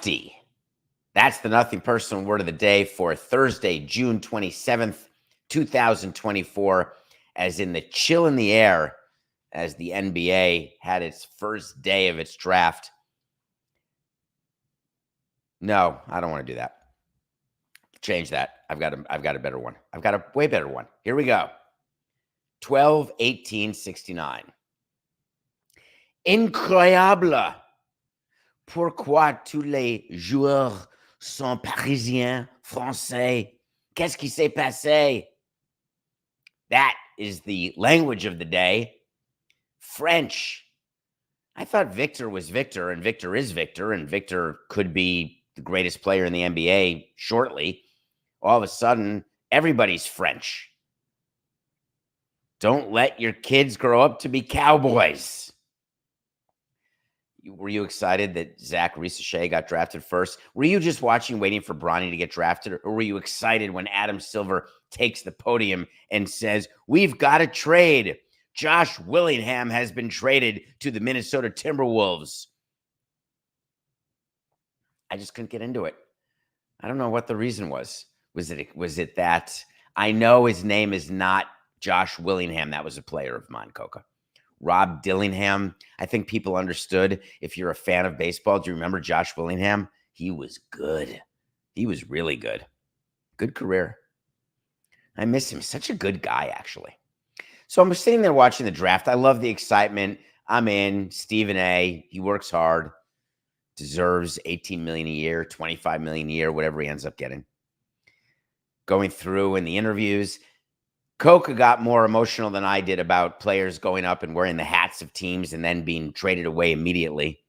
drafty. That's the nothing personal word of the day for Thursday, June 27th, 2024, as in the chill in the air as the NBA had its first day of its draft. No, I don't want to do that. Change that. I've got a better one. I've got a way better one. Here we go. 12-18-69. Incroyable. Pourquoi tous les joueurs sont parisiens, français? Qu'est-ce qui s'est passé? That is the language of the day. French. I thought Victor was Victor, and Victor is Victor, and Victor could be the greatest player in the NBA shortly. All of a sudden, everybody's French. Don't let your kids grow up to be cowboys. Were you excited that Zach Reese-Shea got drafted first? Were you just watching, waiting for Bronny to get drafted? Or were you excited when Adam Silver takes the podium and says, we've got to trade? Josh Willingham has been traded to the Minnesota Timberwolves. I just couldn't get into it. I don't know what the reason was. Was it that I know his name is not Josh Willingham? That was a player of mine, Coca. Rob Dillingham. I think people understood. If you're a fan of baseball, do you remember Josh Willingham? He was good. He was really good. Good career. I miss him. Such a good guy, actually. So I'm sitting there watching the draft. I love the excitement. I'm in. Stephen A. He works hard. Deserves $18 million a year, $25 million a year, whatever he ends up getting. Going through in the interviews, Coca got more emotional than I did about players going up and wearing the hats of teams and then being traded away immediately.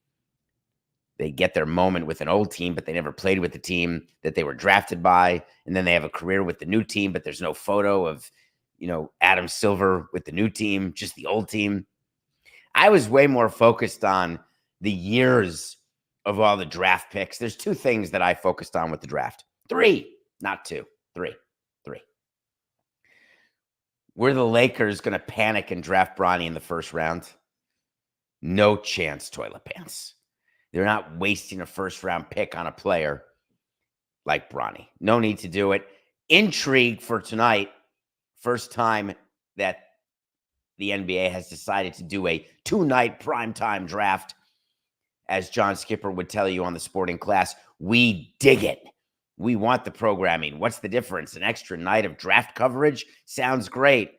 They get their moment with an old team, but they never played with the team that they were drafted by. And then they have a career with the new team, but there's no photo of, Adam Silver with the new team, just the old team. I was way more focused on the years of all the draft picks. There's two things that I focused on with the draft. Three, not two, three. Were the Lakers going to panic and draft Bronny in the first round? No chance, toilet pants. They're not wasting a first-round pick on a player like Bronny. No need to do it. Intrigue for tonight. First time that the NBA has decided to do a two-night primetime draft. As John Skipper would tell you on the Sporting Class, we dig it. We want the programming. What's the difference? An extra night of draft coverage? Sounds great.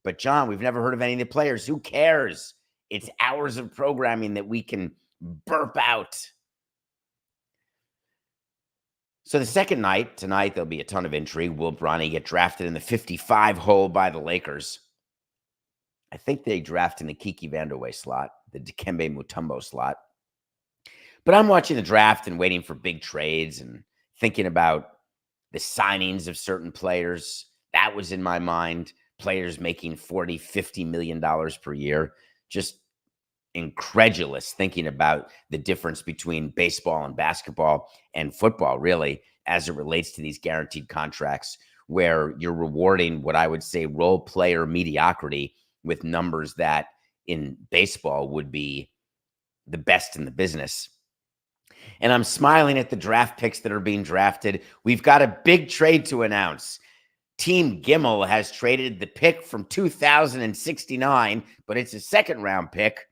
But, John, we've never heard of any of the players. Who cares? It's hours of programming that we can burp out. So the second night, tonight, there'll be a ton of intrigue. Will Bronny get drafted in the 55 hole by the Lakers? I think they draft in the Kiki Vandeweghe slot, the Dikembe Mutombo slot. But I'm watching the draft and waiting for big trades and thinking about the signings of certain players. That was in my mind. Players making $40, $50 million per year. Just incredulous thinking about the difference between baseball and basketball and football, really, as it relates to these guaranteed contracts where you're rewarding what I would say role player mediocrity with numbers that in baseball would be the best in the business. And I'm smiling at the draft picks that are being drafted. We've got a big trade to announce. Team Gimmel has traded the pick from 2069, but it's a second-round pick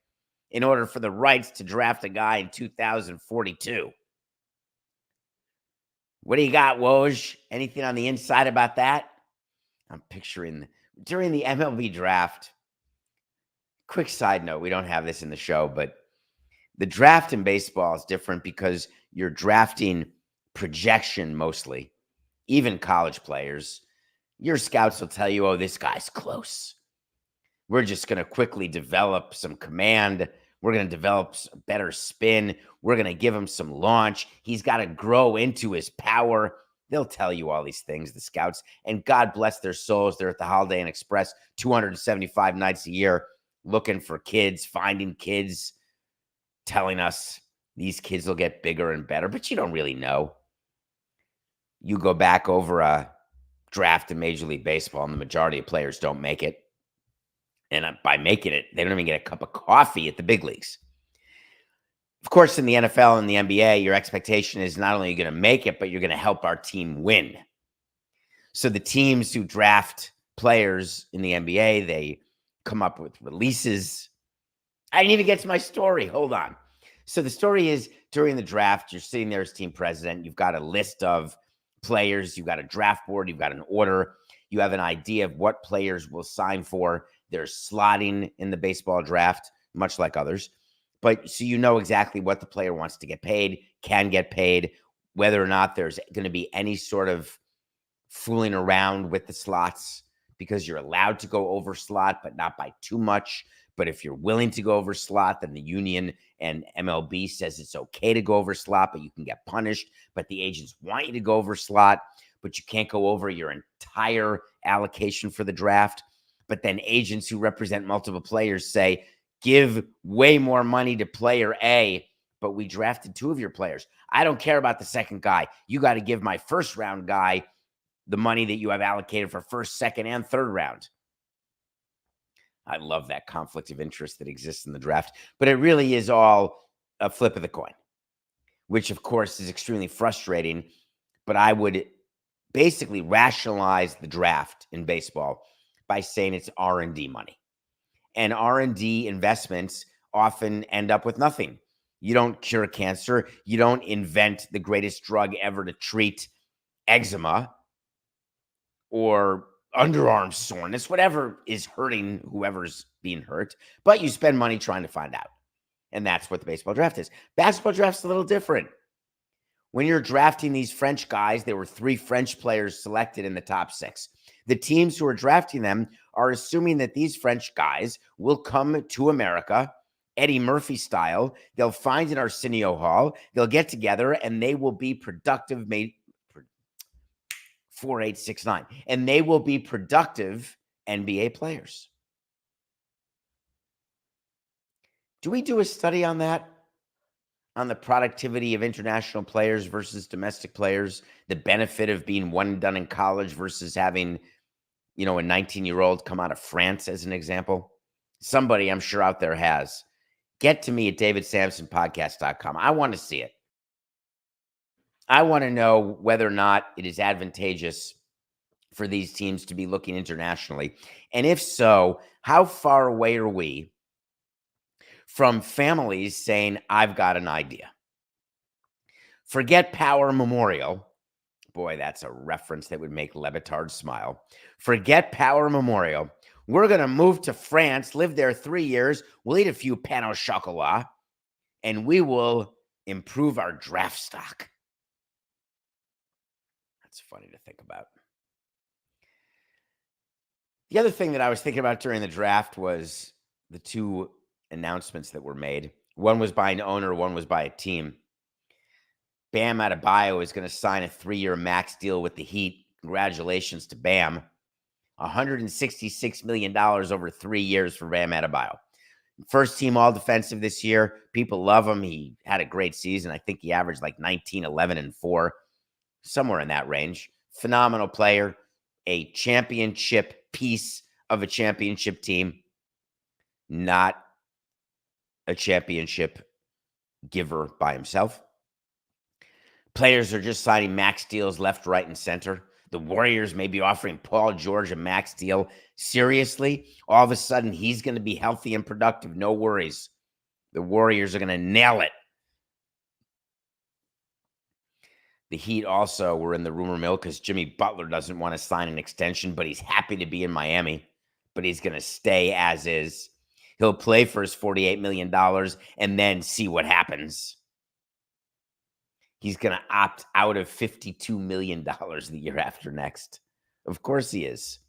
in order for the rights to draft a guy in 2042. What do you got, Woj? Anything on the inside about that? I'm picturing during the MLB draft. Quick side note, we don't have this in the show, but the draft in baseball is different because you're drafting projection mostly. Even college players, your scouts will tell you, oh, this guy's close. We're just going to quickly develop some command. We're going to develop a better spin. We're going to give him some launch. He's got to grow into his power. They'll tell you all these things, the scouts. And God bless their souls. They're at the Holiday Inn Express 275 nights a year looking for kids, finding kids, telling us these kids will get bigger and better, but you don't really know. You go back over a draft in Major League Baseball, and the majority of players don't make it. And by making it, they don't even get a cup of coffee at the big leagues. Of course, in the NFL and the NBA, your expectation is not only are you going to make it, but you're going to help our team win. So the teams who draft players in the NBA, they come up with releases. I didn't even get to my story. Hold on. So the story is during the draft, you're sitting there as team president. You've got a list of players. You've got a draft board. You've got an order. You have an idea of what players will sign for. There's slotting in the baseball draft, much like others. But so you know exactly what the player wants to get paid, can get paid, whether or not there's going to be any sort of fooling around with the slots, because you're allowed to go over slot, but not by too much. But if you're willing to go over slot, then the union and MLB says it's okay to go over slot, but you can get punished. But the agents want you to go over slot, but you can't go over your entire allocation for the draft. But then agents who represent multiple players say, give way more money to player A, but we drafted 2 of your players. I don't care about the second guy. You got to give my first round guy the money that you have allocated for first, second, and third round. I love that conflict of interest that exists in the draft, but it really is all a flip of the coin, which of course is extremely frustrating. But I would basically rationalize the draft in baseball by saying it's R&D money. And R&D investments often end up with nothing. You don't cure cancer. You don't invent the greatest drug ever to treat eczema or underarm soreness, whatever is hurting whoever's being hurt, but you spend money trying to find out. And that's what the baseball draft is. Basketball draft's a little different. When you're drafting these French guys, there were 3 French players selected in the top 6. The teams who are drafting them are assuming that these French guys will come to America, Eddie Murphy style. They'll find an Arsenio Hall. They'll get together and they will be productive, 4869, and they will be productive NBA players. Do we do a study on that? On the productivity of international players versus domestic players, the benefit of being one and done in college versus having, a 19-year-old come out of France as an example? Somebody I'm sure out there has. Get to me at davidsamsonpodcast.com. I want to see it. I want to know whether or not it is advantageous for these teams to be looking internationally. And if so, how far away are we from families saying, I've got an idea? Forget Power Memorial. Boy, that's a reference that would make Levitard smile. Forget Power Memorial. We're going to move to France, live there 3 years. We'll eat a few pain au chocolat, and we will improve our draft stock. That's funny to think about. The other thing that I was thinking about during the draft was the 2 announcements that were made. One was by an owner, one was by a team. Bam Adebayo is going to sign a 3-year max deal with the Heat. Congratulations to Bam. $166 million over 3 years for Bam Adebayo. First team all defensive this year. People love him. He had a great season. I think he averaged like 19, 11, and 4. Somewhere in that range. Phenomenal player. A championship piece of a championship team. Not a championship giver by himself. Players are just signing max deals left, right, and center. The Warriors may be offering Paul George a max deal. Seriously? All of a sudden, he's going to be healthy and productive. No worries. The Warriors are going to nail it. The Heat also were in the rumor mill because Jimmy Butler doesn't want to sign an extension, but he's happy to be in Miami. But he's going to stay as is. He'll play for his $48 million and then see what happens. He's going to opt out of $52 million the year after next. Of course he is,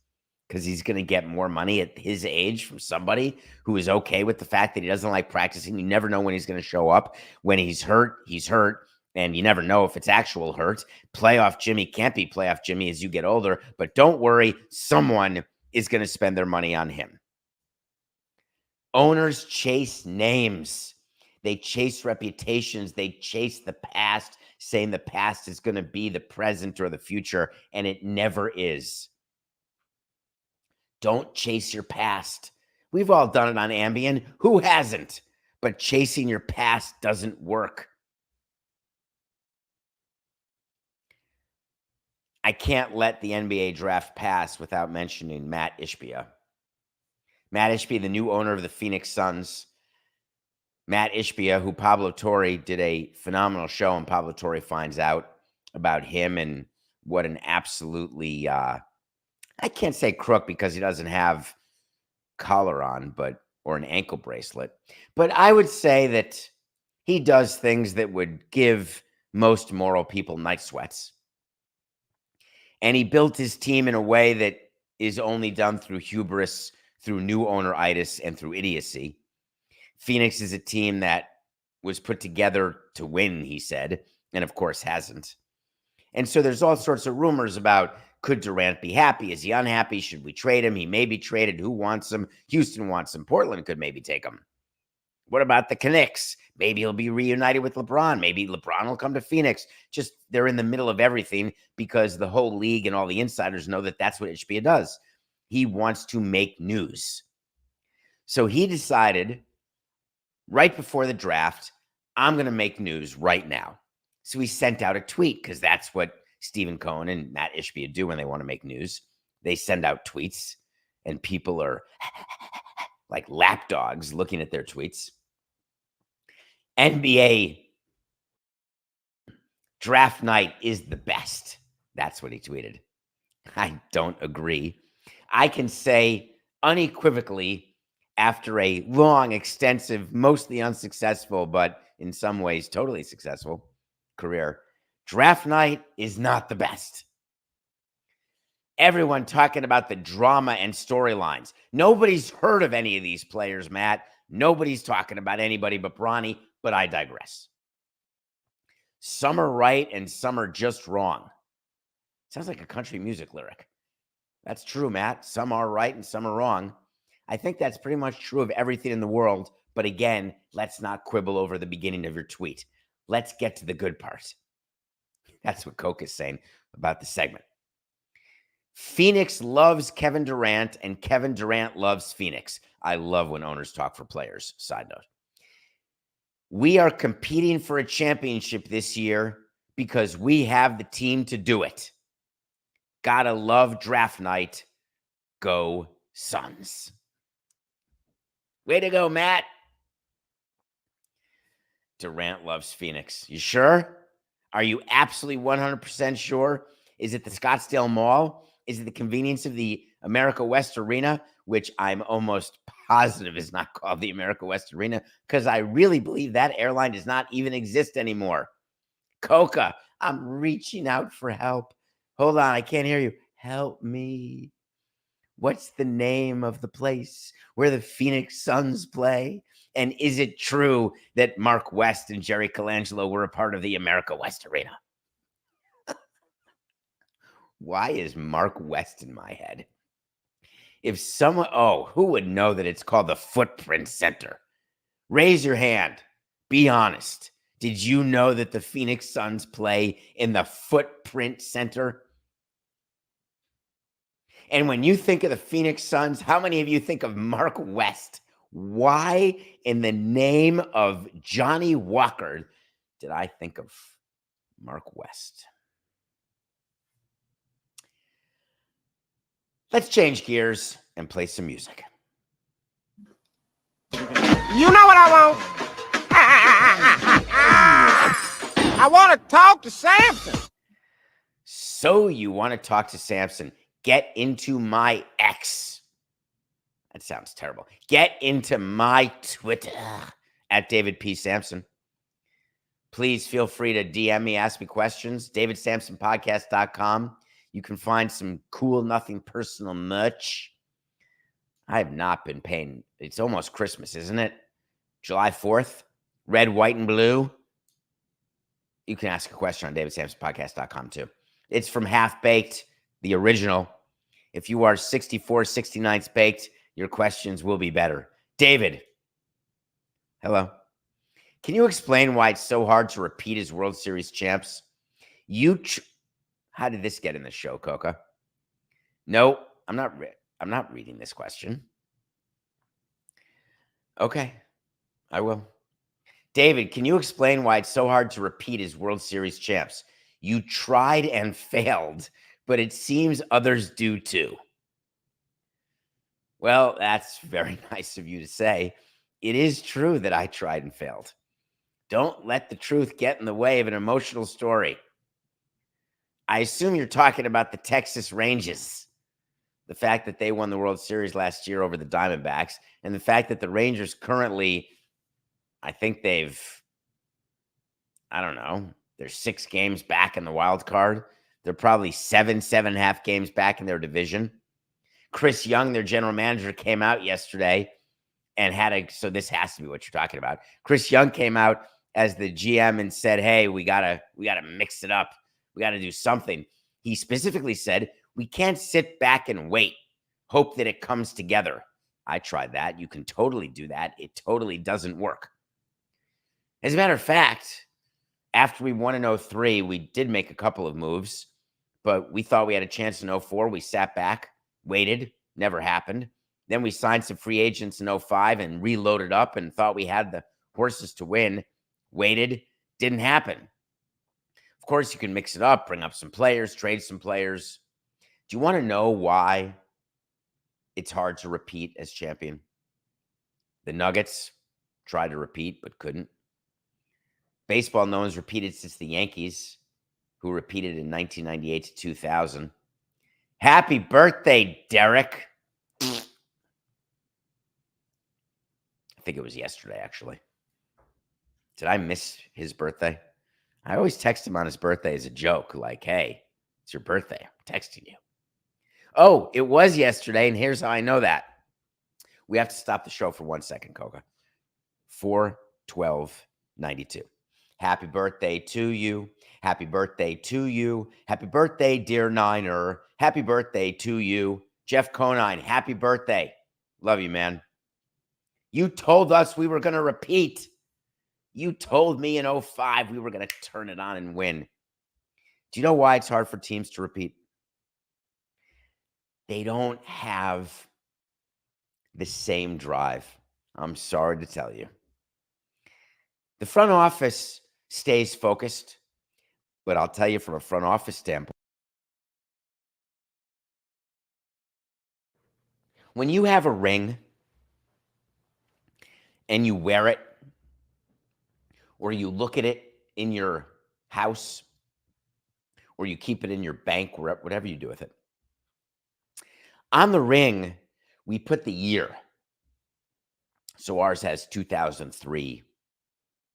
because he's going to get more money at his age from somebody who is okay with the fact that he doesn't like practicing. You never know when he's going to show up. When he's hurt, and you never know if it's actual hurt. Playoff Jimmy can't be playoff Jimmy as you get older, but don't worry, someone is going to spend their money on him. Owners chase names. They chase reputations. They chase the past, saying the past is going to be the present or the future, and it never is. Don't chase your past. We've all done it on Ambien. Who hasn't? but chasing your past doesn't work. I can't let the NBA draft pass without mentioning Mat Ishbia. Mat Ishbia, the new owner of the Phoenix Suns. Mat Ishbia, who Pablo Torre did a phenomenal show, and Pablo Torre finds out about him and what an absolutely, I can't say crook because he doesn't have collar on, or an ankle bracelet. But I would say that he does things that would give most moral people night sweats. And he built his team in a way that is only done through hubris, through new owner-itis, and through idiocy. Phoenix is a team that was put together to win, he said, and of course hasn't. And so there's all sorts of rumors about, could Durant be happy? Is he unhappy? Should we trade him? He may be traded. Who wants him? Houston wants him. Portland could maybe take him. What about the Knicks? Maybe he'll be reunited with LeBron. Maybe LeBron will come to Phoenix. Just they're in the middle of everything because the whole league and all the insiders know that that's what Ishbia does. He wants to make news. So he decided right before the draft, I'm going to make news right now. So he sent out a tweet because that's what Stephen Cohen and Mat Ishbia do when they want to make news. They send out tweets and people are like lapdogs looking at their tweets. NBA draft night is the best. That's what he tweeted. I don't agree. I can say unequivocally, after a long, extensive, mostly unsuccessful, but in some ways totally successful career, draft night is not the best. Everyone talking about the drama and storylines. Nobody's heard of any of these players, Matt. Nobody's talking about anybody but Bronny, but I digress. Some are right and some are just wrong. Sounds like a country music lyric. That's true, Matt. Some are right and some are wrong. I think that's pretty much true of everything in the world. But again, let's not quibble over the beginning of your tweet. Let's get to the good part. That's what Coke is saying about the segment. Phoenix loves Kevin Durant and Kevin Durant loves Phoenix. I love when owners talk for players. Side note. We are competing for a championship this year because we have the team to do it. Gotta love draft night. Go Suns. Way to go, Matt. Durant loves Phoenix. You sure? Are you absolutely 100% sure? Is it the Scottsdale Mall? Is it the convenience of the America West Arena, which I'm almost positive is not called the America West Arena, because I really believe that airline does not even exist anymore. Coca, I'm reaching out for help. Hold on, I can't hear you. Help me. What's the name of the place where the Phoenix Suns play? And is it true that Mark West and Jerry Colangelo were a part of the America West Arena? Why is Mark West in my head? If someone, who would know that it's called the Footprint Center? Raise your hand. Be honest. Did you know that the Phoenix Suns play in the Footprint Center? And when you think of the Phoenix Suns, how many of you think of Mark West? Why in the name of Johnny Walker did I think of Mark West? Let's change gears and play some music. You know what I want? I want to talk to Samson. So you want to talk to Samson? Get into my X. That sounds terrible. Get into my Twitter at David P. Samson. Please feel free to DM me, ask me questions. DavidSamsonPodcast.com. You can find some cool, nothing personal merch. I have not been paying. It's almost Christmas, isn't it? July 4th. Red, white, and blue. You can ask a question on DavidSamsonPodcast.com too. It's from Half Baked, the original. If you are 64, 69 baked, your questions will be better. David. Hello. Can you explain why it's so hard to repeat as World Series champs? How did this get in the show, Coca? No, I'm not reading this question. Okay. I will. David, can you explain why it's so hard to repeat as World Series champs? You tried and failed, but it seems others do too. Well, that's very nice of you to say. It is true that I tried and failed. Don't let the truth get in the way of an emotional story. I assume you're talking about the Texas Rangers, the fact that they won the World Series last year over the Diamondbacks, and the fact that the Rangers currently, I think I don't know, they're 6 games back in the wild card. They're probably 7.5 games back in their division. Chris Young, their general manager, came out yesterday and so this has to be what you're talking about. Chris Young came out as the GM and said, hey, we gotta mix it up. We gotta do something. He specifically said, we can't sit back and wait, hope that it comes together. I tried that. You can totally do that. It totally doesn't work. As a matter of fact, after we won in 2003, we did make a couple of moves, but we thought we had a chance in 2004. We sat back, waited, never happened. Then we signed some free agents in 2005 and reloaded up and thought we had the horses to win, waited, didn't happen. Of course, you can mix it up, bring up some players, trade some players. Do you want to know why it's hard to repeat as champion? The Nuggets tried to repeat but couldn't. Baseball, no one's repeated since the Yankees, who repeated in 1998 to 2000. Happy birthday, Derek. I think it was yesterday, actually. Did I miss his birthday? I always text him on his birthday as a joke, like, hey, it's your birthday. I'm texting you. Oh, it was yesterday, and here's how I know that. We have to stop the show for 1 second, Coca. 4/12/92. Happy birthday to you. Happy birthday to you. Happy birthday, dear Niner. Happy birthday to you. Jeff Conine, happy birthday. Love you, man. You told us we were going to repeat. You told me in 2005 we were going to turn it on and win. Do you know why it's hard for teams to repeat? They don't have the same drive. I'm sorry to tell you. The front office stays focused, but I'll tell you from a front office standpoint, when you have a ring and you wear it, or you look at it in your house, or you keep it in your bank, whatever you do with it, on the ring, we put the year. So ours has 2003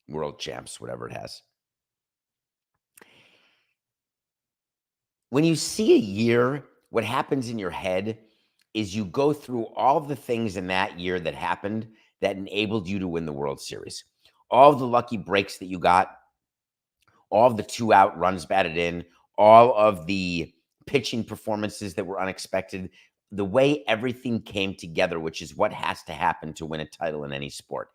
world champs, whatever it has. When you see a year, what happens in your head is you go through all the things in that year that happened that enabled you to win the World Series. All the lucky breaks that you got, all of the 2-out runs batted in, all of the pitching performances that were unexpected, the way everything came together, which is what has to happen to win a title in any sport.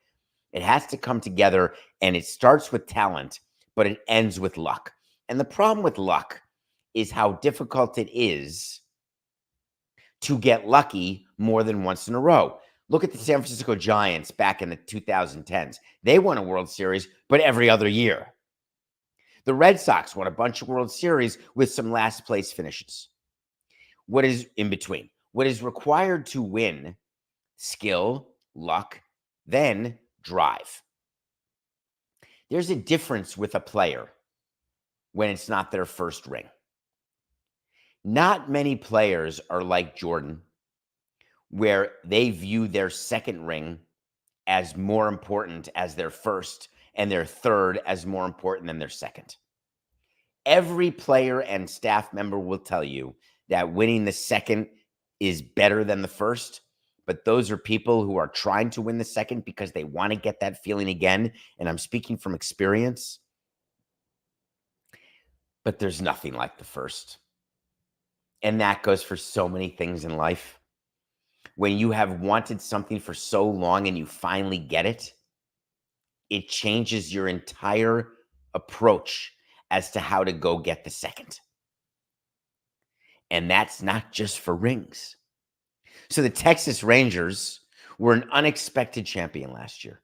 It has to come together, and it starts with talent, but it ends with luck. And the problem with luck is how difficult it is to get lucky more than once in a row. Look at the San Francisco Giants back in the 2010s. They won a World Series, but every other year. The Red Sox won a bunch of World Series with some last place finishes. What is in between? What is required to win? Skill, luck, then drive. There's a difference with a player when it's not their first ring. Not many players are like Jordan, where they view their second ring as more important as their first, and their third as more important than their second. Every player and staff member will tell you that winning the second is better than the first, but those are people who are trying to win the second because they want to get that feeling again, and I'm speaking from experience. But there's nothing like the first. And that goes for so many things in life. When you have wanted something for so long and you finally get it, it changes your entire approach as to how to go get the second. And that's not just for rings. So the Texas Rangers were an unexpected champion last year.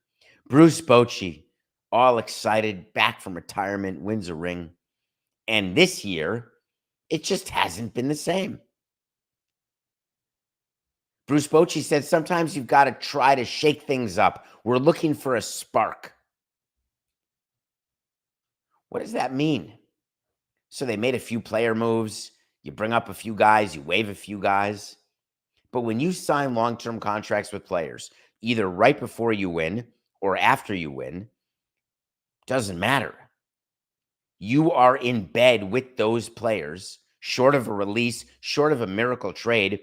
Bruce Bochy, all excited, back from retirement, wins a ring. And this year, it just hasn't been the same. Bruce Bochy said, sometimes you've got to try to shake things up. We're looking for a spark. What does that mean? So they made a few player moves. You bring up a few guys, you waive a few guys. But when you sign long-term contracts with players, either right before you win or after you win, doesn't matter. You are in bed with those players, short of a release, short of a miracle trade.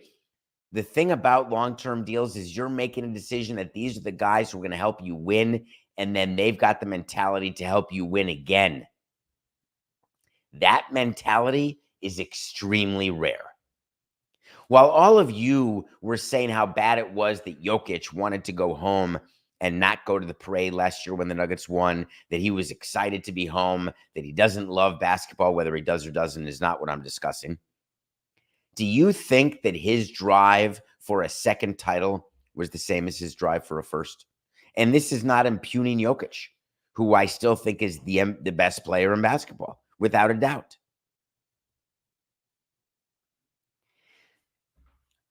The thing about long-term deals is you're making a decision that these are the guys who are going to help you win, and then they've got the mentality to help you win again. That mentality is extremely rare. While all of you were saying how bad it was that Jokic wanted to go home and not go to the parade last year when the Nuggets won, that he was excited to be home, that he doesn't love basketball, whether he does or doesn't is not what I'm discussing. Do you think that his drive for a second title was the same as his drive for a first? And this is not impugning Jokic, who I still think is the best player in basketball, without a doubt.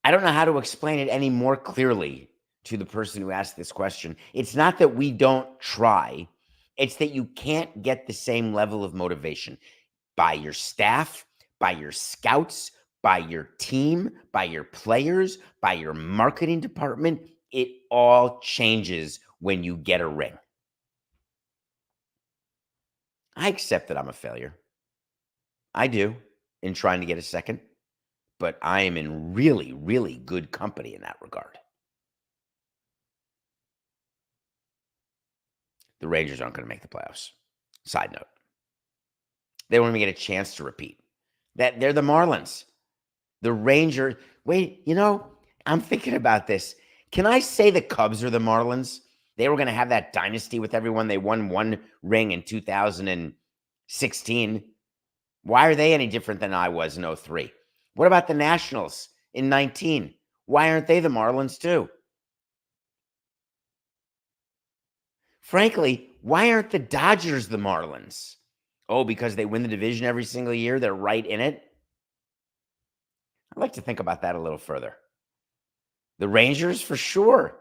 I don't know how to explain it any more clearly to the person who asked this question. It's not that we don't try. It's that you can't get the same level of motivation by your staff, by your scouts, by your team, by your players, by your marketing department. It all changes when you get a ring. I accept that I'm a failure. I do, in trying to get a second. But I am in really, really good company in that regard. The Rangers aren't going to make the playoffs. Side note. They won't even get a chance to repeat. They're the Marlins. The Rangers. Wait, I'm thinking about this. Can I say the Cubs are the Marlins? They were going to have that dynasty with everyone. They won one ring in 2016. Why are they any different than I was in 2003? What about the Nationals in 19? Why aren't they the Marlins too? Frankly, why aren't the Dodgers the Marlins? Oh, because they win the division every single year. They're right in it. I'd like to think about that a little further. The Rangers, for sure.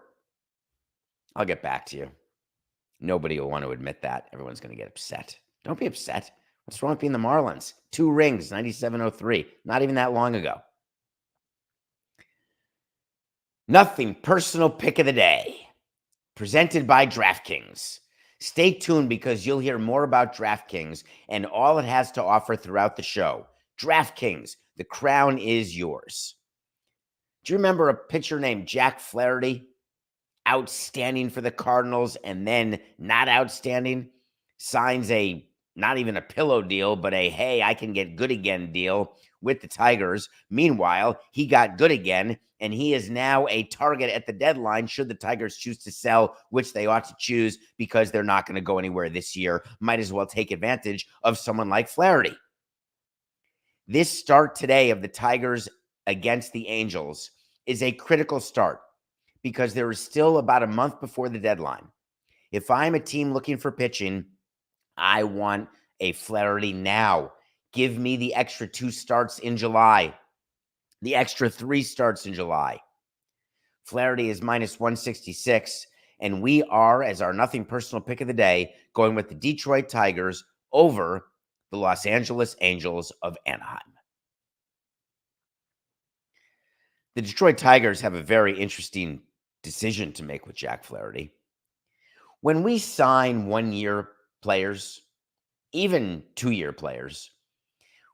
I'll get back to you. Nobody will want to admit that. Everyone's going to get upset. Don't be upset. What's wrong with being the Marlins? 2 rings, 97-03. Not even that long ago. Nothing personal pick of the day. Presented by DraftKings. Stay tuned because you'll hear more about DraftKings and all it has to offer throughout the show. DraftKings, the crown is yours. Do you remember a pitcher named Jack Flaherty? Outstanding for the Cardinals and then not outstanding? Signs not even a pillow deal, but a, hey, I can get good again deal with the Tigers. Meanwhile, he got good again, and he is now a target at the deadline should the Tigers choose to sell, which they ought to choose because they're not going to go anywhere this year. Might as well take advantage of someone like Flaherty. This start today of the Tigers against the Angels is a critical start because there is still about a month before the deadline. If I'm a team looking for pitching, I want a Flaherty now. Give me the extra 2 starts in July, the extra 3 starts in July. Flaherty is minus 166, and we are, as our nothing personal pick of the day, going with the Detroit Tigers over the Los Angeles Angels of Anaheim. The Detroit Tigers have a very interesting decision to make with Jack Flaherty. When we sign 1-year players, even 2-year players,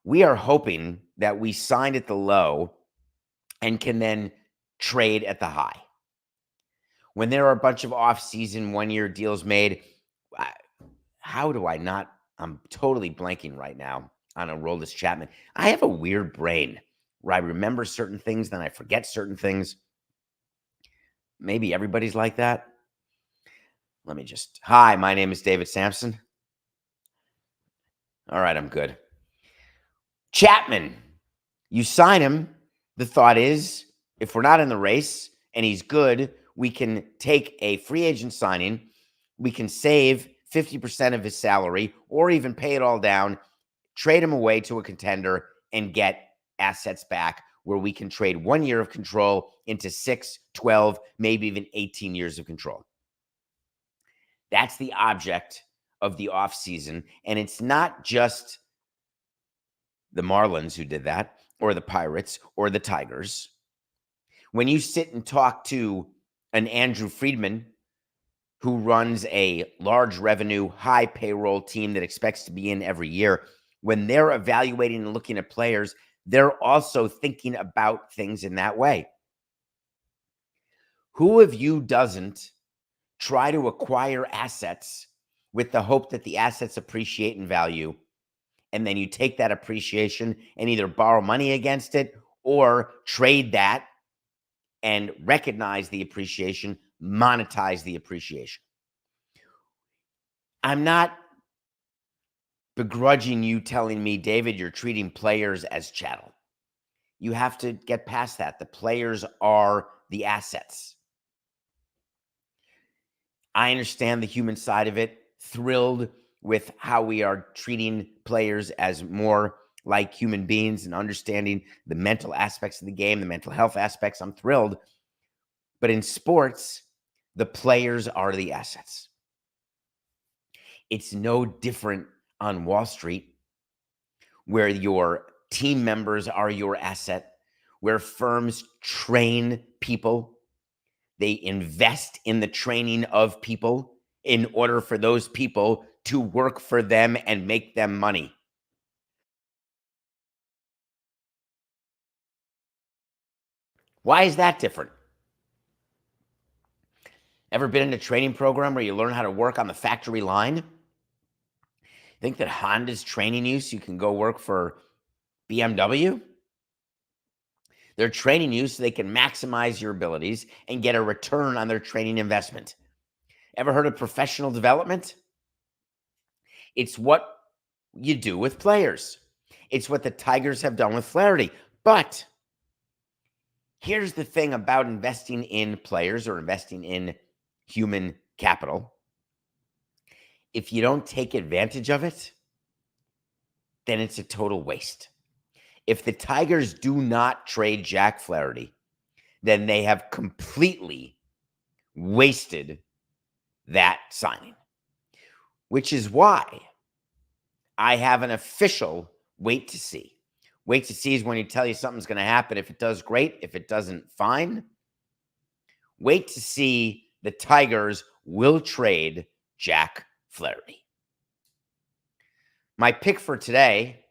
we are hoping that we sign at the low and can then trade at the high. When there are a bunch of off-season 1-year deals made, how do I not? I'm totally blanking right now on Aroldis Chapman. I have a weird brain where I remember certain things, then I forget certain things. Maybe everybody's like that. Hi, my name is David Samson. All right, I'm good. Chapman, you sign him. The thought is, if we're not in the race and he's good, we can take a free agent signing, we can save 50% of his salary or even pay it all down, trade him away to a contender, and get assets back where we can trade 1 year of control into 6, 12, maybe even 18 years of control. That's the object of the offseason. And it's not just the Marlins who did that, or the Pirates, or the Tigers. When you sit and talk to an Andrew Friedman, who runs a large revenue, high payroll team that expects to be in every year, when they're evaluating and looking at players, they're also thinking about things in that way. Who of you doesn't try to acquire assets with the hope that the assets appreciate in value, and then you take that appreciation and either borrow money against it or trade that and recognize the appreciation, monetize the appreciation? I'm not begrudging you telling me, David, you're treating players as chattel. You have to get past that. The players are the assets. I understand the human side of it, thrilled with how we are treating players as more like human beings and understanding the mental aspects of the game, the mental health aspects. I'm thrilled. But in sports, the players are the assets. It's no different on Wall Street, where your team members are your asset, where firms train people. They invest in the training of people in order for those people to work for them and make them money. Why is that different? Ever been in a training program where you learn how to work on the factory line? Think that Honda's training you so you can go work for BMW? They're training you so they can maximize your abilities and get a return on their training investment. Ever heard of professional development? It's what you do with players. It's what the Tigers have done with Flaherty. But here's the thing about investing in players or investing in human capital. If you don't take advantage of it, then it's a total waste. If the Tigers do not trade Jack Flaherty, then they have completely wasted that signing, which is why I have an official wait to see. Wait to see is when you tell you something's going to happen. If it does, great. If it doesn't, fine. Wait to see the Tigers will trade Jack Flaherty. My pick for today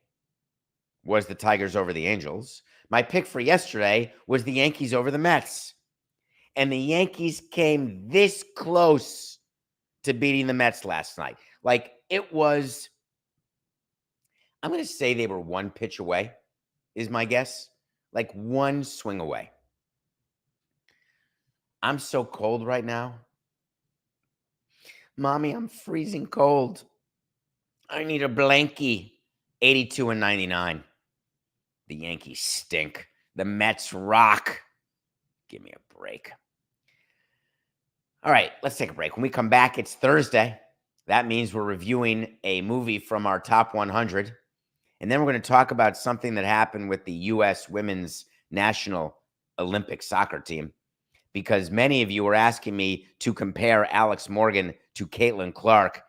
was the Tigers over the Angels. My pick for yesterday was the Yankees over the Mets. And the Yankees came this close to beating the Mets last night. Like, it was, I'm going to say they were one pitch away, is my guess. Like one swing away. I'm so cold right now. Mommy, I'm freezing cold. I need a blankie. 82 and 99. The Yankees stink. The Mets rock. Give me a break. All right, let's take a break. When we come back, it's Thursday. That means we're reviewing a movie from our top 100. And then we're going to talk about something that happened with the U.S. women's national Olympic soccer team. Because many of you were asking me to compare Alex Morgan to Caitlin Clark.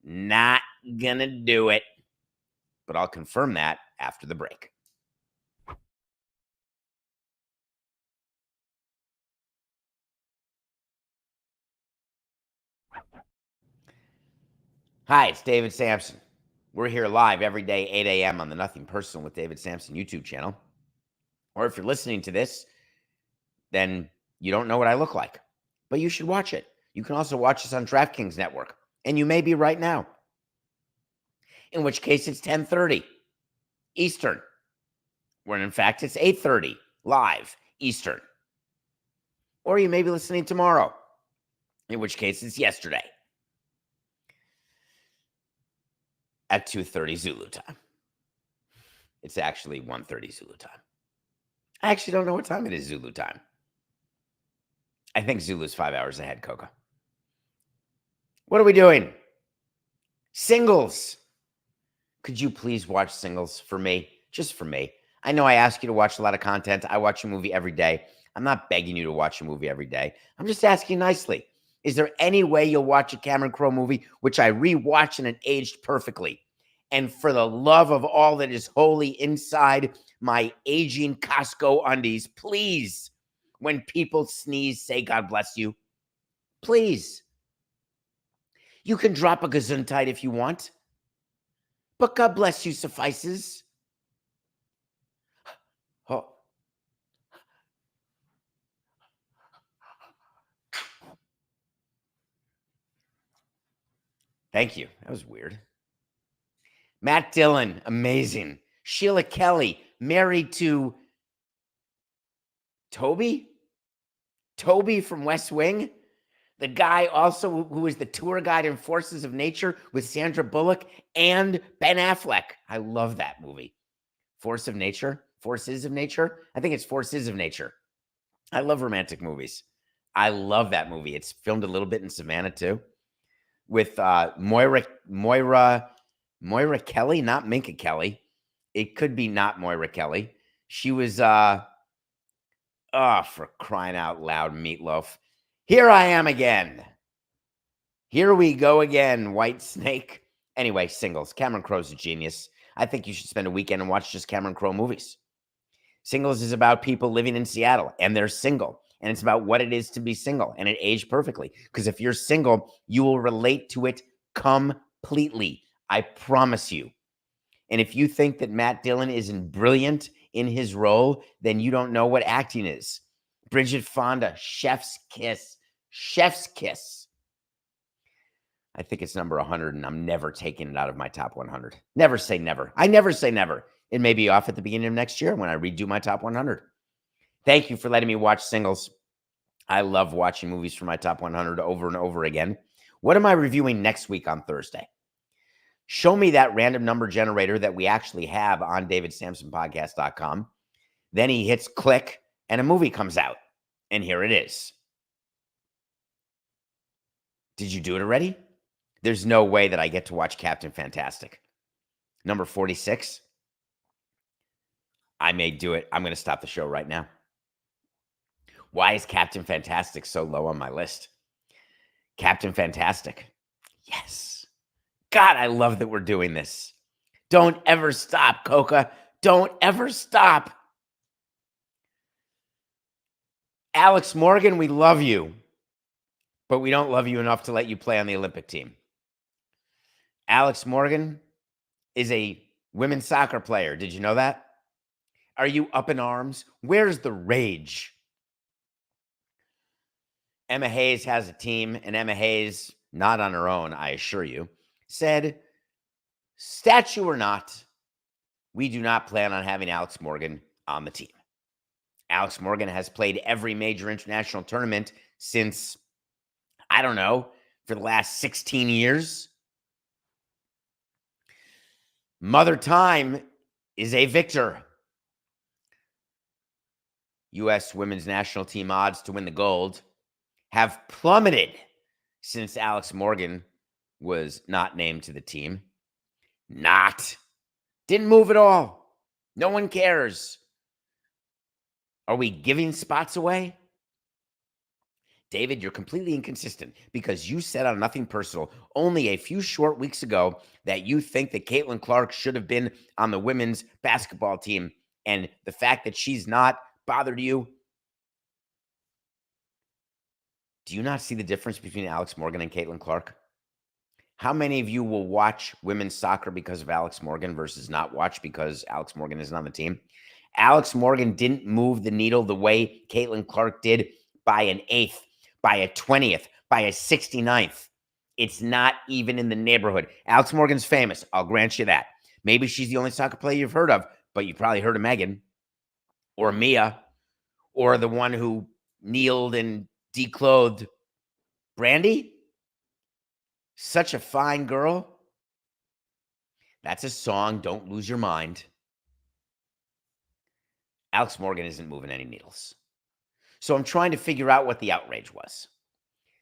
Not going to do it. But I'll confirm that after the break. Hi, it's David Samson. We're here live every day, 8 a.m. on the Nothing Personal with David Samson YouTube channel. Or if you're listening to this, then you don't know what I look like. But you should watch it. You can also watch us on DraftKings Network. And you may be right now. In which case, it's 10:30 Eastern. When in fact, it's 8:30 live Eastern. Or you may be listening tomorrow. In which case, it's yesterday. At 2:30 Zulu time. It's actually 1:30 Zulu time. I actually don't know what time it is Zulu time. I think Zulu's 5 hours ahead, Coca. What are we doing? Singles. Could you please watch Singles for me? Just for me. I know I ask you to watch a lot of content. I watch a movie every day. I'm not begging you to watch a movie every day. I'm just asking nicely. Is there any way you'll watch a Cameron Crowe movie, which I rewatched and it aged perfectly? And for the love of all that is holy inside my aging Costco undies, please, when people sneeze, say God bless you. Please. You can drop a gesundheit if you want, but God bless you suffices. Oh. Thank you. That was weird. Matt Dillon, amazing. Sheila Kelly, married to Toby? Toby from West Wing? The guy also who was the tour guide in Forces of Nature with Sandra Bullock and Ben Affleck. I love that movie. Force of Nature? Forces of Nature? I think it's Forces of Nature. I love romantic movies. I love that movie. It's filmed a little bit in Savannah too. With Moira Kelly, not Minka Kelly. It could be not Moira Kelly. She was, for crying out loud, Meatloaf. Here I am again. Here we go again, White Snake. Anyway, Singles. Cameron Crowe's a genius. I think you should spend a weekend and watch just Cameron Crowe movies. Singles is about people living in Seattle, and they're single. And it's about what it is to be single, and it aged perfectly. Because if you're single, you will relate to it completely. I promise you. And if you think that Matt Dillon isn't brilliant in his role, then you don't know what acting is. Bridget Fonda, Chef's Kiss. Chef's Kiss. I think it's number 100, and I'm never taking it out of my top 100. Never say never. I never say never. It may be off at the beginning of next year when I redo my top 100. Thank you for letting me watch Singles. I love watching movies for my top 100 over and over again. What am I reviewing next week on Thursday? Show me that random number generator that we actually have on davidsamsonpodcast.com. Then he hits click and a movie comes out. And here it is. Did you do it already? There's no way that I get to watch Captain Fantastic. Number 46. I may do it. I'm going to stop the show right now. Why is Captain Fantastic so low on my list? Captain Fantastic. Yes. God, I love that we're doing this. Don't ever stop, Coca. Don't ever stop. Alex Morgan, we love you, but we don't love you enough to let you play on the Olympic team. Alex Morgan is a women's soccer player. Did you know that? Are you up in arms? Where's the rage? Emma Hayes has a team, and Emma Hayes, not on her own, I assure you, said, statue or not, we do not plan on having Alex Morgan on the team. Alex Morgan has played every major international tournament since, I don't know, for the last 16 years. Mother Time is a victor. U.S. women's national team odds to win the gold have plummeted since Alex Morgan was not named to the team. Didn't move at all. No one cares. Are we giving spots away? David, you're completely inconsistent because you said on Nothing Personal only a few short weeks ago that you think that Caitlin Clark should have been on the women's basketball team, and the fact that she's not bothered you. Do you not see the difference between Alex Morgan and Caitlin Clark? How many of you will watch women's soccer because of Alex Morgan versus not watch because Alex Morgan isn't on the team? Alex Morgan didn't move the needle the way Caitlin Clark did by an 8th, by a 20th, by a 69th. It's not even in the neighborhood. Alex Morgan's famous. I'll grant you that. Maybe she's the only soccer player you've heard of, but you probably heard of Megan or Mia or the one who kneeled and declothed Brandy. Such a fine girl. That's a song. Don't lose your mind. Alex Morgan isn't moving any needles. So I'm trying to figure out what the outrage was.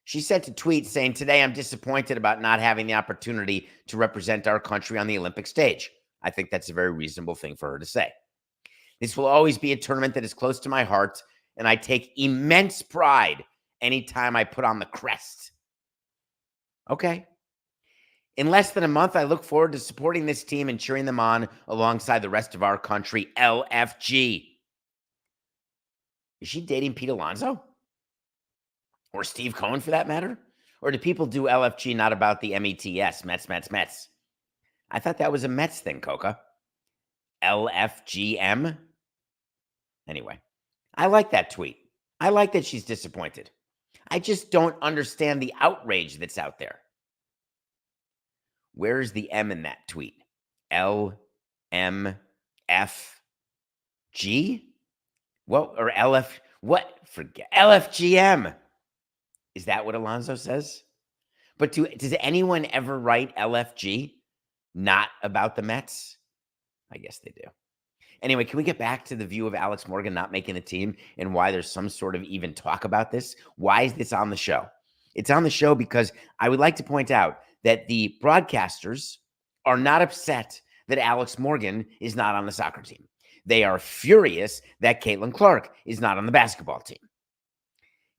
She sent a tweet saying, "Today I'm disappointed about not having the opportunity to represent our country on the Olympic stage." I think that's a very reasonable thing for her to say. "This will always be a tournament that is close to my heart, and I take immense pride anytime I put on the crest." Okay. "In less than a month, I look forward to supporting this team and cheering them on alongside the rest of our country, LFG." Is she dating Pete Alonso? Or Steve Cohen, for that matter? Or do people do LFG not about the METS, Mets? I thought that was a Mets thing, Coca. LFGM? Anyway, I like that tweet. I like that she's disappointed. I just don't understand the outrage that's out there. Where's the M in that tweet? LMFG? What? Or LF? What? Forget. LFGM. Is that what Alonso says? But does anyone ever write LFG not about the Mets? I guess they do. Anyway, can we get back to the view of Alex Morgan not making the team and why there's some sort of even talk about this? Why is this on the show? It's on the show because I would like to point out that the broadcasters are not upset that Alex Morgan is not on the soccer team. They are furious that Caitlin Clark is not on the basketball team.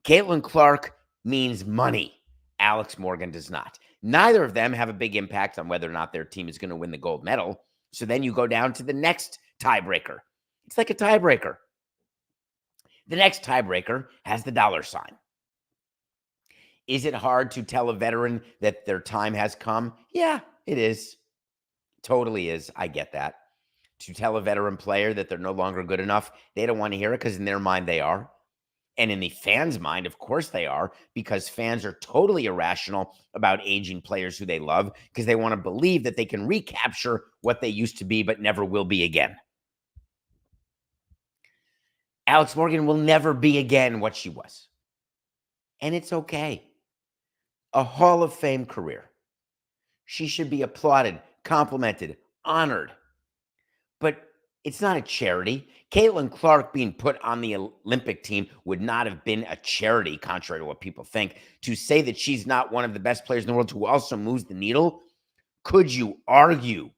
Caitlin Clark means money. Alex Morgan does not. Neither of them have a big impact on whether or not their team is going to win the gold medal. So then you go down to the next tiebreaker. It's like a tiebreaker. The next tiebreaker has the dollar sign. Is it hard to tell a veteran that their time has come? Yeah, it is. Totally is. I get that. To tell a veteran player that they're no longer good enough, they don't want to hear it because in their mind they are. And in the fans' mind, of course they are, because fans are totally irrational about aging players who they love because they want to believe that they can recapture what they used to be but never will be again. Alex Morgan will never be again what she was. And it's okay. A Hall of Fame career. She should be applauded, complimented, honored. But it's not a charity. Caitlin Clark being put on the Olympic team would not have been a charity, contrary to what people think. To say that she's not one of the best players in the world who also moves the needle, could you argue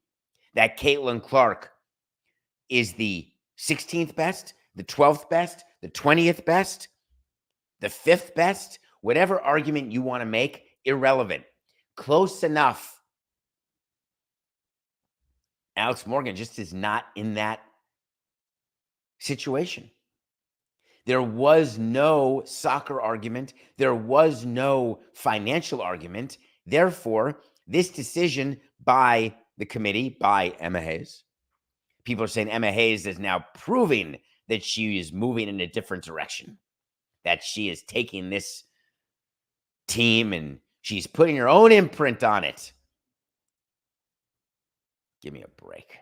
that Caitlin Clark is the 16th best, the 12th best, the 20th best, the 5th best? Whatever argument you want to make, irrelevant. Close enough. Alex Morgan just is not in that situation. There was no soccer argument. There was no financial argument. Therefore, this decision by the committee, by Emma Hayes, people are saying Emma Hayes is now proving that she is moving in a different direction, that she is taking this team and she's putting her own imprint on it. Give me a break.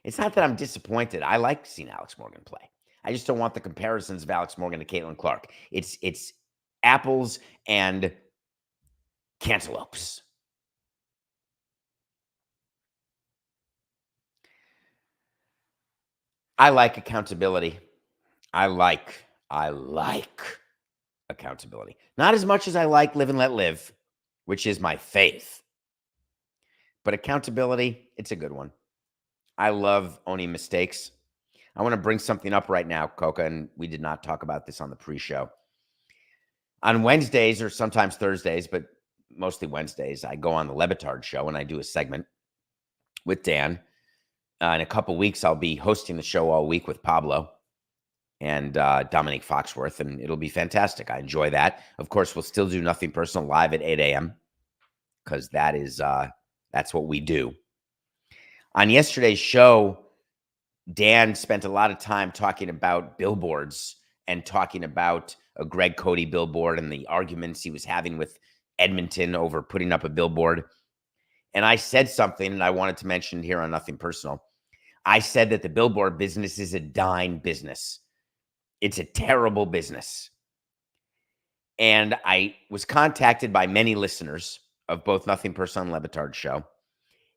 It's not that I'm disappointed. I like seeing Alex Morgan play. I just don't want the comparisons of Alex Morgan to Caitlin Clark. It's apples and cantaloupes. I like accountability. I like accountability. Not as much as I like live and let live, which is my faith. But accountability, it's a good one. I love owning mistakes. I want to bring something up right now, Coca, and we did not talk about this on the pre-show. On Wednesdays or sometimes Thursdays, but mostly Wednesdays, I go on the Le Batard show and I do a segment with Dan. In a couple weeks, I'll be hosting the show all week with Pablo and Dominique Foxworth, and it'll be fantastic. I enjoy that. Of course, we'll still do Nothing Personal live at 8 a.m. because that's what we do. On yesterday's show, Dan spent a lot of time talking about billboards and talking about a Greg Cody billboard and the arguments he was having with Edmonton over putting up a billboard. And I said something, and I wanted to mention here on Nothing Personal. I said that the billboard business is a dying business. It's a terrible business. And I was contacted by many listeners of both Nothing Personal and Le Batard show,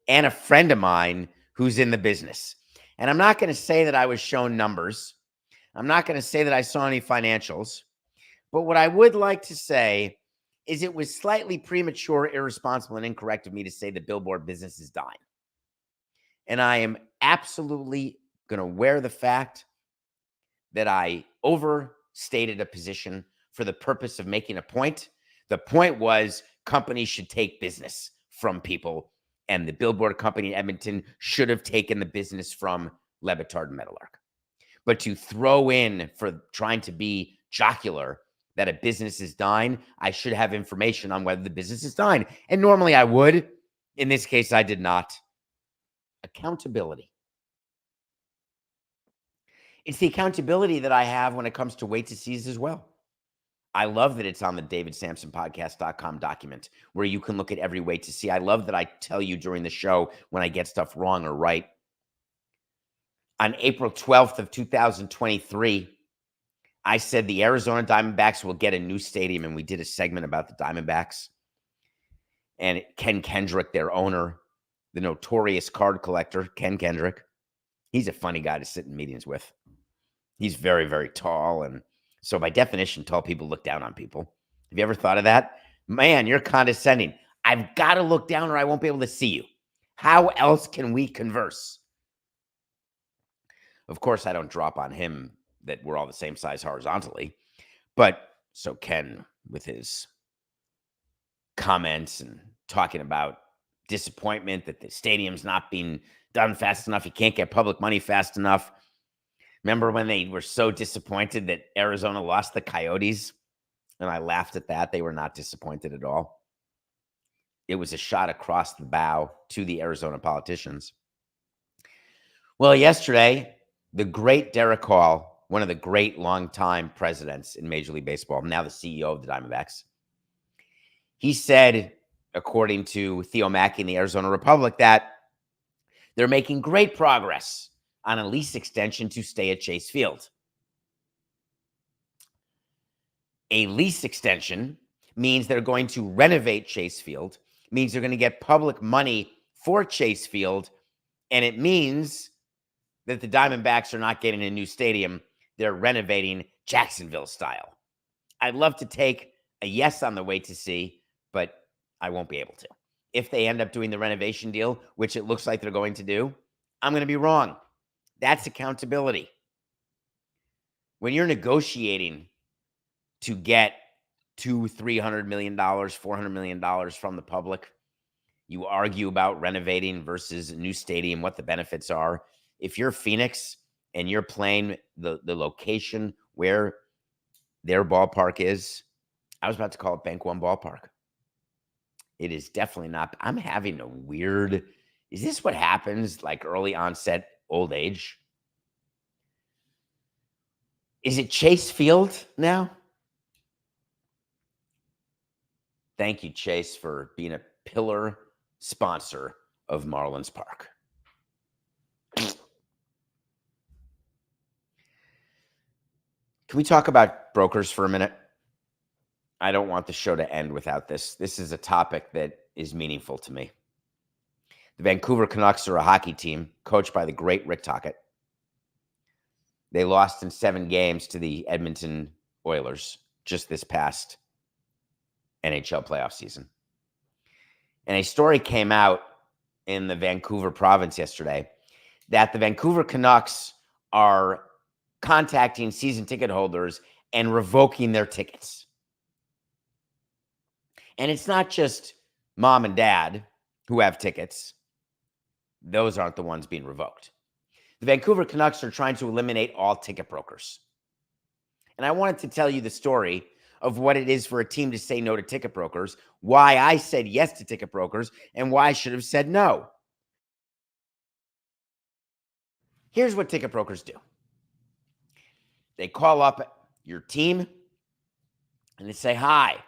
and a friend of mine who's in the business. And I'm not going to say that I was shown numbers. I'm not going to say that I saw any financials, But what I would like to say is it was slightly premature, irresponsible, and incorrect of me to say the billboard business is dying. And I am absolutely going to wear the fact that I overstated a position for the purpose of making a point. The point was companies should take business from people, and the billboard company in Edmonton should have taken the business from Le Batard and Meadowlark. But to throw in for trying to be jocular that a business is dying, I should have information on whether the business is dying. And normally I would. In this case, I did not. Accountability. It's the accountability that I have when it comes to wait to seize as well. I love that it's on the davidsamsonpodcast.com document where you can look at every wait to see. I love that I tell you during the show when I get stuff wrong or right. On April 12th of 2023, I said the Arizona Diamondbacks will get a new stadium, and we did a segment about the Diamondbacks. And Ken Kendrick, their owner, the notorious card collector, Ken Kendrick, he's a funny guy to sit in meetings with. He's very, very tall, and so by definition, tall people look down on people. Have you ever thought of that? Man, you're condescending. I've got to look down or I won't be able to see you. How else can we converse? Of course, I don't drop on him that we're all the same size horizontally. But so Ken, with his comments and talking about disappointment that the stadium's not being done fast enough, you can't get public money fast enough. Remember when they were so disappointed that Arizona lost the Coyotes? And I laughed at that. They were not disappointed at all. It was a shot across the bow to the Arizona politicians. Well, yesterday, the great Derek Hall, one of the great longtime presidents in Major League Baseball, now the CEO of the Diamondbacks, he said, according to Theo Mackey in the Arizona Republic, that they're making great progress on a lease extension to stay at Chase Field. A lease extension means they're going to renovate Chase Field, means they're going to get public money for Chase Field, and it means that the Diamondbacks are not getting a new stadium. They're renovating Jacksonville style. I'd love to take a yes on the wait to see, but I won't be able to. If they end up doing the renovation deal, which it looks like they're going to do, I'm going to be wrong. That's accountability. When you're negotiating to get $200-300 million, $400 million from the public, you argue about renovating versus a new stadium, what the benefits are. If you're Phoenix and you're playing the location where their ballpark is, I was about to call it Bank One Ballpark. It is definitely not. I'm having a weird, is this what happens like early onset old age? Is it Chase Field now? Thank you, Chase, for being a pillar sponsor of Marlins Park. Can we talk about brokers for a minute? I don't want the show to end without this. This is a topic that is meaningful to me. The Vancouver Canucks are a hockey team coached by the great Rick Tocchet. They lost in 7 games to the Edmonton Oilers just this past NHL playoff season. And a story came out in the Vancouver province yesterday that the Vancouver Canucks are contacting season ticket holders and revoking their tickets. And it's not just mom and dad who have tickets. Those aren't the ones being revoked. The Vancouver Canucks are trying to eliminate all ticket brokers. And I wanted to tell you the story of what it is for a team to say no to ticket brokers, why I said yes to ticket brokers, and why I should have said no. Here's what ticket brokers do. They call up your team and they say, "Hi,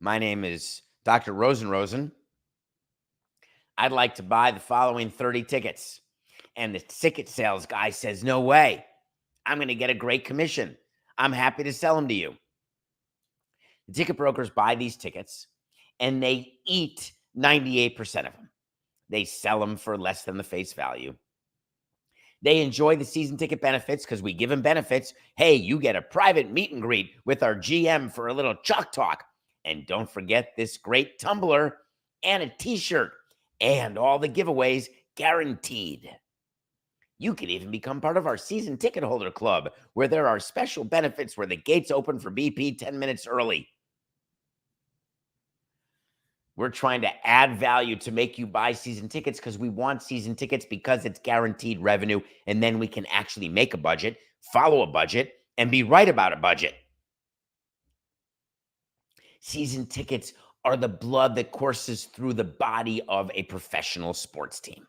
my name is Dr. Rosen. I'd like to buy the following 30 tickets." And the ticket sales guy says, "No way. I'm going to get a great commission. I'm happy to sell them to you." The ticket brokers buy these tickets and they eat 98% of them. They sell them for less than the face value. They enjoy the season ticket benefits because we give them benefits. Hey, you get a private meet and greet with our GM for a little chalk talk. And don't forget this great tumbler and a t-shirt and all the giveaways guaranteed. You can even become part of our season ticket holder club where there are special benefits where the gates open for BP 10 minutes early. We're trying to add value to make you buy season tickets because we want season tickets because it's guaranteed revenue. And then we can actually make a budget, follow a budget, and be right about a budget. Season tickets are the blood that courses through the body of a professional sports team.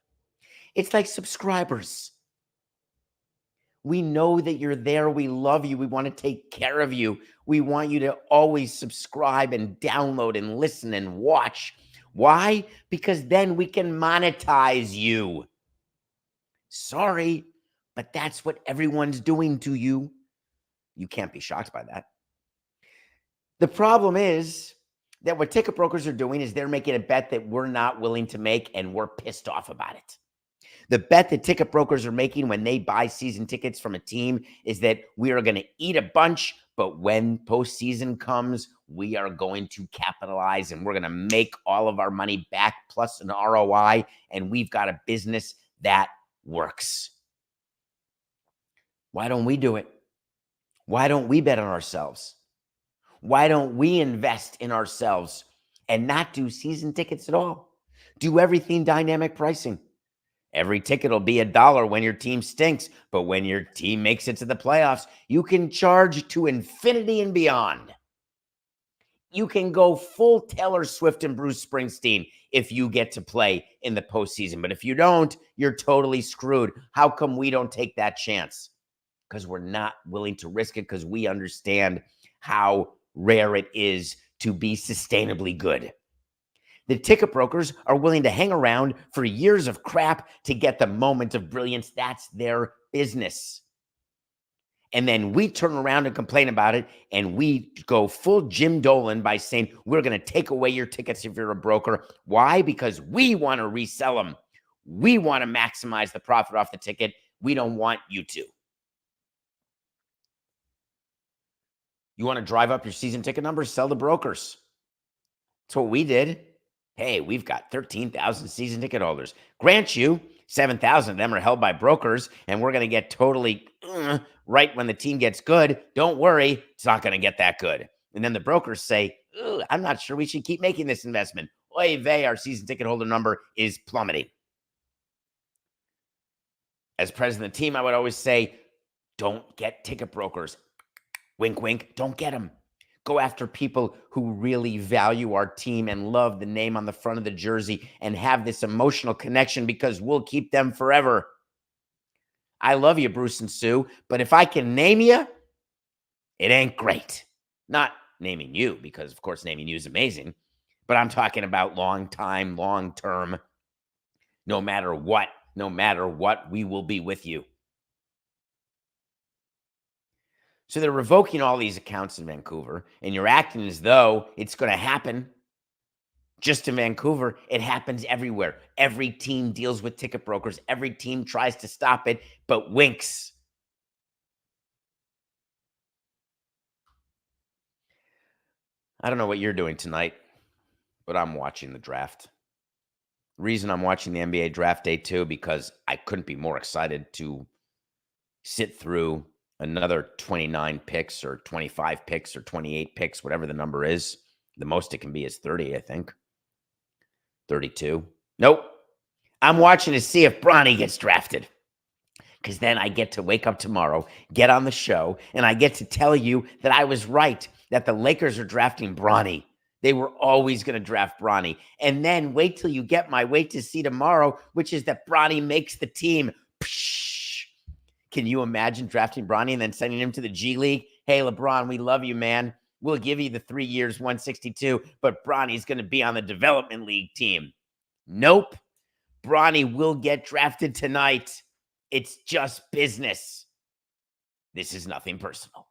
It's like subscribers. We know that you're there. We love you. We want to take care of you. We want you to always subscribe and download and listen and watch. Why? Because then we can monetize you. Sorry, but that's what everyone's doing to you. You can't be shocked by that. The problem is that what ticket brokers are doing is they're making a bet that we're not willing to make, and we're pissed off about it. The bet that ticket brokers are making when they buy season tickets from a team is that we are going to eat a bunch, but when postseason comes, we are going to capitalize and we're going to make all of our money back plus an ROI, and we've got a business that works. Why don't we do it? Why don't we bet on ourselves? Why don't we invest in ourselves and not do season tickets at all? Do everything dynamic pricing. Every ticket will be $1 when your team stinks, but when your team makes it to the playoffs, you can charge to infinity and beyond. You can go full Taylor Swift and Bruce Springsteen if you get to play in the postseason. But if you don't, you're totally screwed. How come we don't take that chance? Because we're not willing to risk it, because we understand how rare it is to be sustainably good. The ticket brokers are willing to hang around for years of crap to get the moment of brilliance. That's their business. And then we turn around and complain about it, and we go full Jim Dolan by saying, we're going to take away your tickets if you're a broker. Why? Because we want to resell them. We want to maximize the profit off the ticket. We don't want you to. You want to drive up your season ticket numbers? Sell to brokers. That's what we did. Hey, we've got 13,000 season ticket holders. Grant you, 7,000 of them are held by brokers, and we're going to get totally right when the team gets good. Don't worry, it's not going to get that good. And then the brokers say, I'm not sure we should keep making this investment. Oy vey, our season ticket holder number is plummeting. As president of the team, I would always say, don't get ticket brokers. Wink, wink, don't get them. Go after people who really value our team and love the name on the front of the jersey and have this emotional connection, because we'll keep them forever. I love you, Bruce and Sue, but if I can name you, it ain't great. Not naming you, because of course naming you is amazing, but I'm talking about long time, long term. No matter what, we will be with you. So they're revoking all these accounts in Vancouver, and you're acting as though it's going to happen just in Vancouver. It happens everywhere. Every team deals with ticket brokers. Every team tries to stop it, but winks. I don't know what you're doing tonight, but I'm watching the draft. The reason I'm watching the NBA draft day too, because I couldn't be more excited to sit through another 29 picks or 25 picks or 28 picks, whatever the number is. The most it can be is 30, I think. 32. Nope. I'm watching to see if Bronny gets drafted, because then I get to wake up tomorrow, get on the show, and I get to tell you that I was right, that the Lakers are drafting Bronny. They were always going to draft Bronny. And then wait till you get my wait to see tomorrow, which is that Bronny makes the team. Psh! Can you imagine drafting Bronny and then sending him to the G League? Hey, LeBron, we love you, man. We'll give you the 3 years, 162, but Bronny's going to be on the development league team. Nope. Bronny will get drafted tonight. It's just business. This is nothing personal.